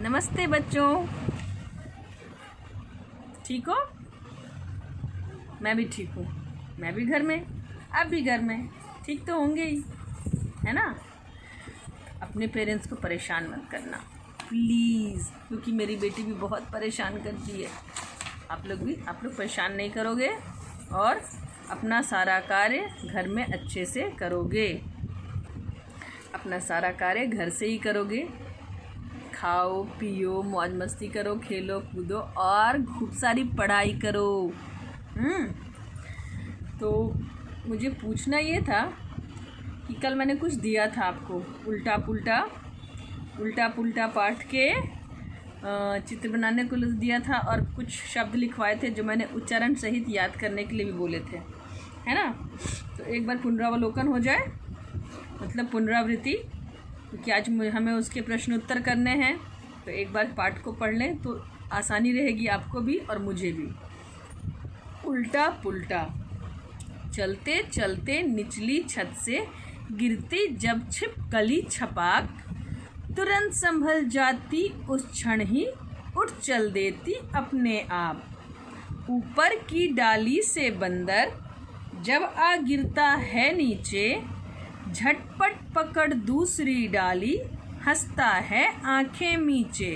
नमस्ते बच्चों, ठीक हो? मैं भी ठीक हूँ। मैं भी घर में, आप भी घर में, ठीक तो होंगे ही, है ना? अपने पेरेंट्स को परेशान मत करना प्लीज़, क्योंकि मेरी बेटी भी बहुत परेशान करती है। आप लोग परेशान नहीं करोगे और अपना सारा कार्य घर में अच्छे से करोगे। अपना सारा कार्य घर से ही करोगे। खाओ पियो, मौज मस्ती करो, खेलो कूदो और खूब सारी पढ़ाई करो। तो मुझे पूछना ये था कि कल मैंने कुछ दिया था आपको, उल्टा पुल्टा पाठ के चित्र बनाने को दिया था और कुछ शब्द लिखवाए थे जो मैंने उच्चारण सहित याद करने के लिए भी बोले थे, है ना? तो एक बार पुनरावलोकन हो जाए, मतलब पुनरावृत्ति, क्योंकि आज हमें उसके प्रश्न उत्तर करने हैं। तो एक बार पाठ को पढ़ लें तो आसानी रहेगी आपको भी और मुझे भी। उल्टा पुल्टा। चलते चलते निचली छत से गिरती जब छिपकली छपाक, तुरंत संभल जाती उस क्षण ही, उठ चल देती अपने आप। ऊपर की डाली से बंदर जब आ गिरता है नीचे, झटपट पकड़ दूसरी डाली, हंसता है आंखें मीचे।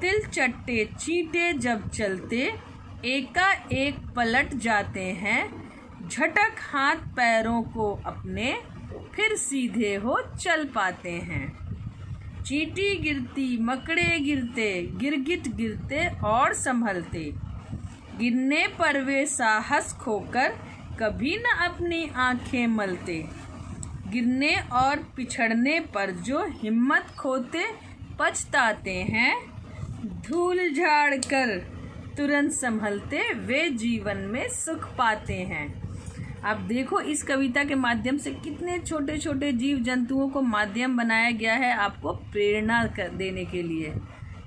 तिल चट्टे चींटे जब चलते एकाएक पलट जाते हैं, झटक हाथ पैरों को अपने फिर सीधे हो चल पाते हैं। चींटी गिरती मकड़े गिरते, गिरगिट गिरते और संभलते, गिरने पर वे साहस खोकर कभी न अपनी आंखें मलते। गिरने और पिछड़ने पर जो हिम्मत खोते पछताते हैं, धूल झाड़ कर तुरंत संभलते वे जीवन में सुख पाते हैं। आप देखो, इस कविता के माध्यम से कितने छोटे छोटे जीव जंतुओं को माध्यम बनाया गया है आपको प्रेरणा देने के लिए,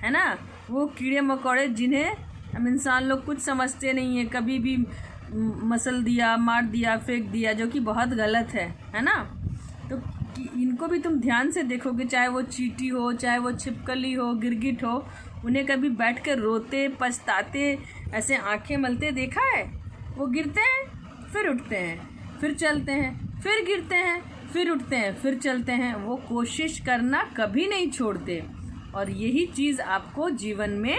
है ना? वो कीड़े मकोड़े जिन्हें हम इंसान लोग कुछ समझते नहीं है, कभी भी मसल दिया, मार दिया, फेंक दिया, जो कि बहुत गलत है ना? तो इनको भी तुम ध्यान से देखोगे, चाहे वो चींटी हो, चाहे वो छिपकली हो, गिरगिट हो, उन्हें कभी बैठ कर रोते पछताते ऐसे आंखें मलते देखा है? वो गिरते हैं फिर उठते हैं, फिर चलते हैं, फिर गिरते हैं, फिर उठते हैं, फिर चलते हैं। वो कोशिश करना कभी नहीं छोड़ते। और यही चीज़ आपको जीवन में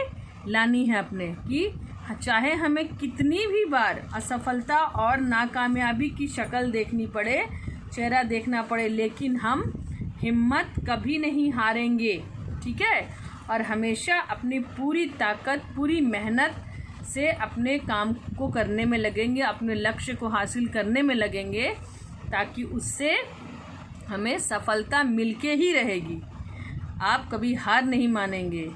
लानी है अपने, कि चाहे हमें कितनी भी बार असफलता और नाकामयाबी की शक्ल देखनी पड़े, चेहरा देखना पड़े, लेकिन हम हिम्मत कभी नहीं हारेंगे, ठीक है? और हमेशा अपनी पूरी ताकत, पूरी मेहनत से अपने काम को करने में लगेंगे, अपने लक्ष्य को हासिल करने में लगेंगे, ताकि उससे हमें सफलता मिलके ही रहेगी। आप कभी हार नहीं मानेंगे।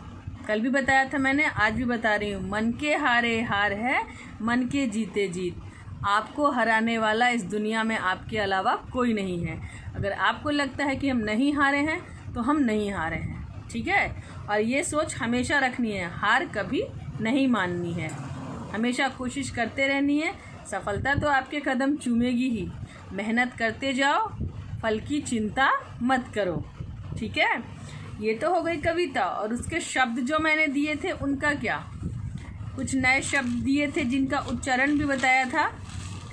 कल भी बताया था मैंने, आज भी बता रही हूँ, मन के हारे हार है, मन के जीते जीत। आपको हराने वाला इस दुनिया में आपके अलावा कोई नहीं है। अगर आपको लगता है कि हम नहीं हारे हैं तो हम नहीं हारे हैं, ठीक है? और ये सोच हमेशा रखनी है, हार कभी नहीं माननी है, हमेशा कोशिश करते रहनी है। सफलता तो आपके कदम चूमेगी ही। मेहनत करते जाओ, फल की चिंता मत करो, ठीक है? ये तो हो गई कविता। और उसके शब्द जो मैंने दिए थे उनका क्या? कुछ नए शब्द दिए थे जिनका उच्चारण भी बताया था।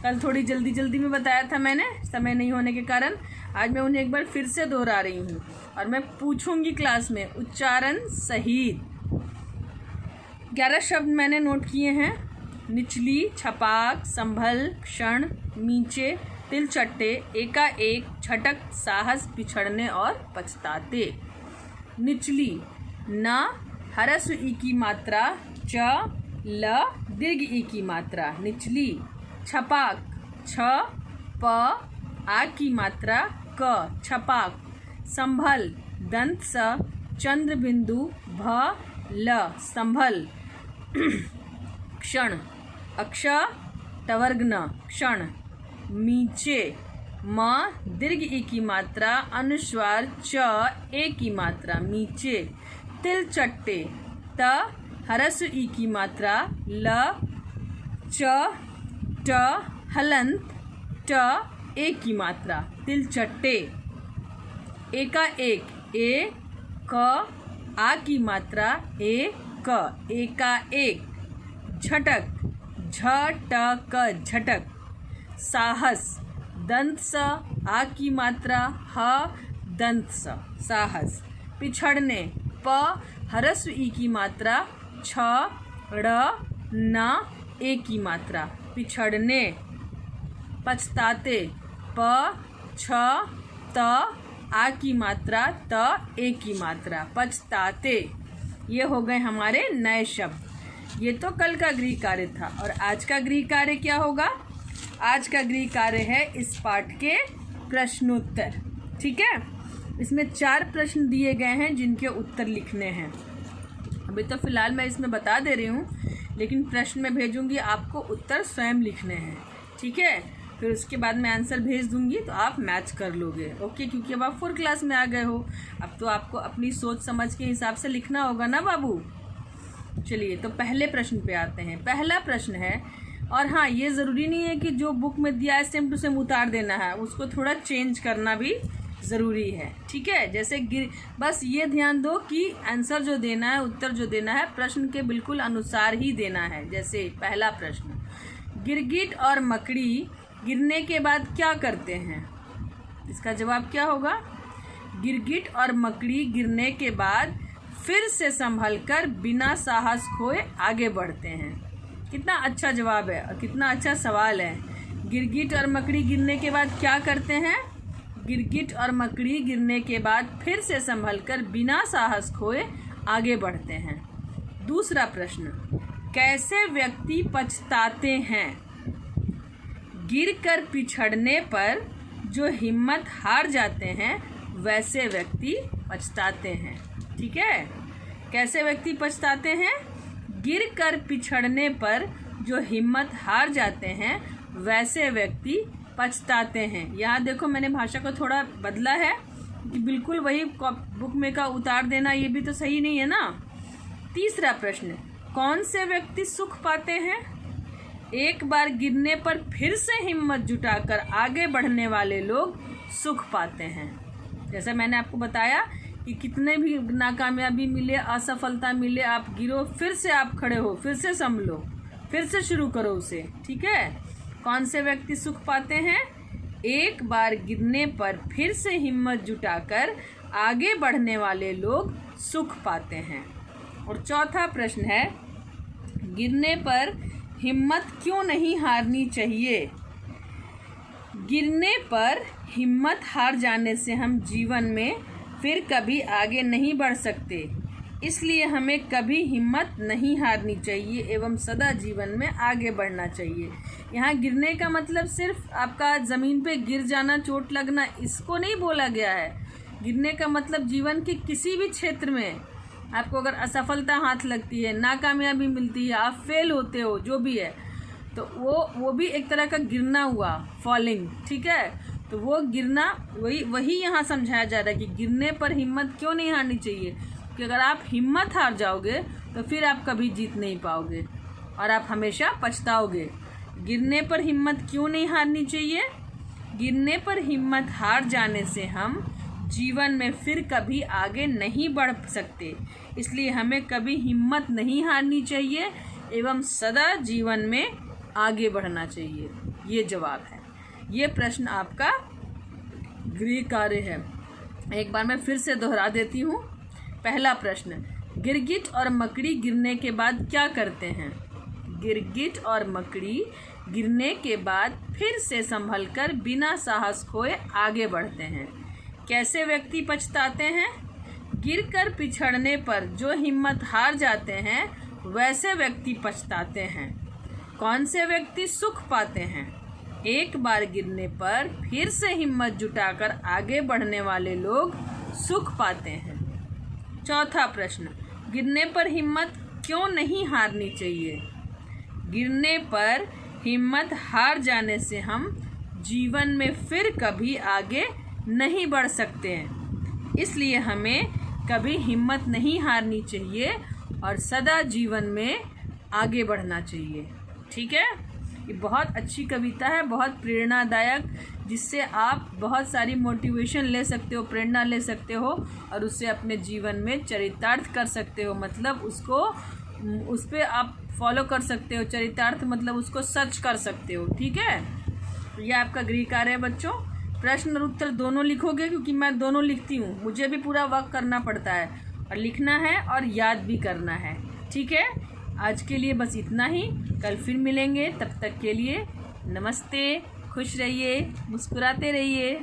कल थोड़ी जल्दी में बताया था मैंने, समय नहीं होने के कारण। आज मैं उन्हें एक बार फिर से दोहरा रही हूँ और मैं पूछूंगी क्लास में उच्चारण सहित। 11 शब्द मैंने नोट किए हैं। निचली, छपाक, संभल, क्षण, नीचे, तिल चट्टे, एकाएक, झटक, साहस, पिछड़ने और पछताते। निचली, न हरस्व ई की मात्रा, च ल दीर्घ ई की मात्रा, निचली। छपाक, छ प आ की मात्रा, क, छपाक। संभल, दंत स चंद्र बिंदु भ ल, संभल। क्षण, अक्ष टवर्ग न, क्षण। मीचे, म दीर्घ ई की मात्रा, अनुस्वार च ए की मात्रा, मीचे। तिल चट्टे, त हरस्व ई की मात्रा, ल च ट हलंत ट ए की मात्रा, तिल चट्टे। एकाएक, ए क आ की मात्रा ए का एक, झटक झटक झटक, साहस दंत स आ की मात्रा ह दंत स साहस, पिछड़ने प हरस्व ई की मात्रा छ ड़ न ए की मात्रा, पिछड़ने, पछताते प छ त आ की मात्रा त ए की मात्रा, पछताते। ये हो गए हमारे नए शब्द। ये तो कल का गृह कार्य था। और आज का गृह कार्य क्या होगा? आज का गृह कार्य है इस पाठ के प्रश्नोत्तर। ठीक है, इसमें 4 प्रश्न दिए गए हैं जिनके उत्तर लिखने हैं। अभी तो फिलहाल मैं इसमें बता दे रही हूँ, लेकिन प्रश्न में भेजूंगी आपको, उत्तर स्वयं लिखने हैं। ठीक है, फिर उसके बाद मैं आंसर भेज दूंगी तो आप मैच कर लोगे। ओके, क्योंकि अब आप 4 क्लास में आ गए हो, अब तो आपको अपनी सोच समझ के हिसाब से लिखना होगा ना बाबू। चलिए, तो पहले प्रश्न पे आते हैं। पहला प्रश्न है, और हाँ, ये ज़रूरी नहीं है कि जो बुक में दिया है सेम टू सेम उतार देना है, उसको थोड़ा चेंज करना भी ज़रूरी है। ठीक है, जैसे बस ये ध्यान दो कि आंसर जो देना है, उत्तर जो देना है, प्रश्न के बिल्कुल अनुसार ही देना है। जैसे पहला प्रश्न, गिरगिट और मकड़ी गिरने के बाद क्या करते हैं? इसका जवाब क्या होगा? गिरगिट और मकड़ी गिरने के बाद फिर से संभलकर बिना साहस खोए आगे बढ़ते हैं। कितना अच्छा जवाब है और कितना अच्छा सवाल है। गिरगिट और मकड़ी गिरने के बाद क्या करते हैं? गिरगिट और मकड़ी गिरने के बाद फिर से संभलकर बिना साहस खोए आगे बढ़ते हैं। दूसरा प्रश्न, कैसे व्यक्ति पछताते हैं? गिरकर पिछड़ने पर जो हिम्मत हार जाते हैं वैसे व्यक्ति पछताते हैं। ठीक है, कैसे व्यक्ति पछताते हैं? गिरकर पिछड़ने पर जो हिम्मत हार जाते हैं वैसे व्यक्ति पछताते हैं। यहाँ देखो, मैंने भाषा को थोड़ा बदला है कि बिल्कुल वही बुक में का उतार देना ये भी तो सही नहीं है ना। तीसरा प्रश्न, कौन से व्यक्ति सुख पाते हैं? एक बार गिरने पर फिर से हिम्मत जुटाकर आगे बढ़ने वाले लोग सुख पाते हैं। जैसे मैंने आपको बताया कि कितने भी नाकामयाबी मिले, असफलता मिले, आप गिरो, फिर से आप खड़े हो, फिर से संभलो, फिर से शुरू करो उसे। ठीक है, कौन से व्यक्ति सुख पाते हैं? एक बार गिरने पर फिर से हिम्मत जुटाकर आगे बढ़ने वाले लोग सुख पाते हैं। और चौथा प्रश्न है, गिरने पर हिम्मत क्यों नहीं हारनी चाहिए? गिरने पर हिम्मत हार जाने से हम जीवन में फिर कभी आगे नहीं बढ़ सकते, इसलिए हमें कभी हिम्मत नहीं हारनी चाहिए एवं सदा जीवन में आगे बढ़ना चाहिए। यहाँ गिरने का मतलब सिर्फ आपका ज़मीन पे गिर जाना, चोट लगना, इसको नहीं बोला गया है। गिरने का मतलब जीवन के किसी भी क्षेत्र में आपको अगर असफलता हाथ लगती है, नाकामयाबी मिलती है, आप फेल होते हो, जो भी है, तो वो भी एक तरह का गिरना हुआ, फॉलिंग। ठीक है, तो वो गिरना वही यहाँ समझाया जा रहा है कि गिरने पर हिम्मत क्यों नहीं हारनी चाहिए, कि अगर आप हिम्मत हार जाओगे तो फिर आप कभी जीत नहीं पाओगे और आप हमेशा पछताओगे। गिरने पर हिम्मत क्यों नहीं हारनी चाहिए? गिरने पर हिम्मत हार जाने से हम जीवन में फिर कभी आगे नहीं बढ़ सकते, इसलिए हमें कभी हिम्मत नहीं हारनी चाहिए एवं सदा जीवन में आगे बढ़ना चाहिए। ये जवाब है। ये प्रश्न आपका गृह कार्य है। एक बार मैं फिर से दोहरा देती हूँ। पहला प्रश्न, गिरगिट और मकड़ी गिरने के बाद क्या करते हैं? गिरगिट और मकड़ी गिरने के बाद फिर से संभलकर बिना साहस खोए आगे बढ़ते हैं। कैसे व्यक्ति पछताते हैं? गिरकर पिछड़ने पर जो हिम्मत हार जाते हैं वैसे व्यक्ति पछताते हैं। कौन से व्यक्ति सुख पाते हैं? एक बार गिरने पर फिर से हिम्मत जुटाकर आगे बढ़ने वाले लोग सुख पाते हैं। चौथा प्रश्न, गिरने पर हिम्मत क्यों नहीं हारनी चाहिए? गिरने पर हिम्मत हार जाने से हम जीवन में फिर कभी आगे नहीं बढ़ सकते हैं, इसलिए हमें कभी हिम्मत नहीं हारनी चाहिए और सदा जीवन में आगे बढ़ना चाहिए। ठीक है, ये बहुत अच्छी कविता है, बहुत प्रेरणादायक, जिससे आप बहुत सारी मोटिवेशन ले सकते हो, प्रेरणा ले सकते हो और उससे अपने जीवन में चरितार्थ कर सकते हो। मतलब उसको उस पर आप फॉलो कर सकते हो। चरितार्थ मतलब उसको सच कर सकते हो। ठीक है, तो यह आपका गृह कार्य है बच्चों। प्रश्न और उत्तर दोनों लिखोगे, क्योंकि मैं दोनों लिखती हूँ, मुझे भी पूरा वर्क करना पड़ता है और लिखना है और याद भी करना है। ठीक है, आज के लिए बस इतना ही, कल फिर मिलेंगे। तब तक के लिए नमस्ते, खुश रहिए, मुस्कुराते रहिए।